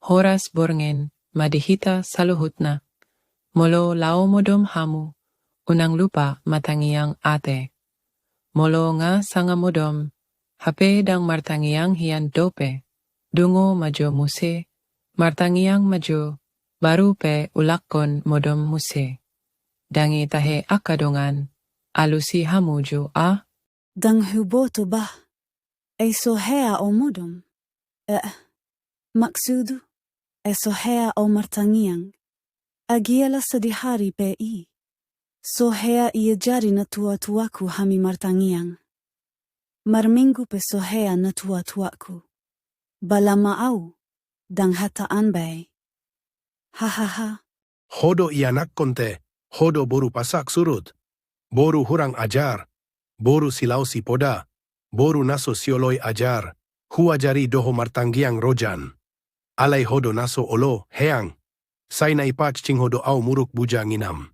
horas borngen, madihita saluhutna. Molo lao modom hamu, unang lupa matangiang ate. Molo nga sanga modom, hape dang martangiang hian dope. Dungo majo muse, martangiang majo, baru pe ulakon modom muse. Dangi tahe akadongan, alusi hamuju a? Dang huboto ba? Ay sohea o modom? Maksudu? Ay sohea o martangiang? Agiala sadihari pe I. Sohea ia jari na tua-tuaku hami martangiang. Marminggu pe sohea na tua-tuaku. Balama au, dang hataan bay. Hahaha. Hodo ianak konte, hodo boru pasak surut. Boru hurang ajar, boru silau si poda, boru naso sioloi ajar, huajari doho martanggiang rojan. Alai hodo naso olo, heang. Sai na ipach cing hodo au muruk buja nginam.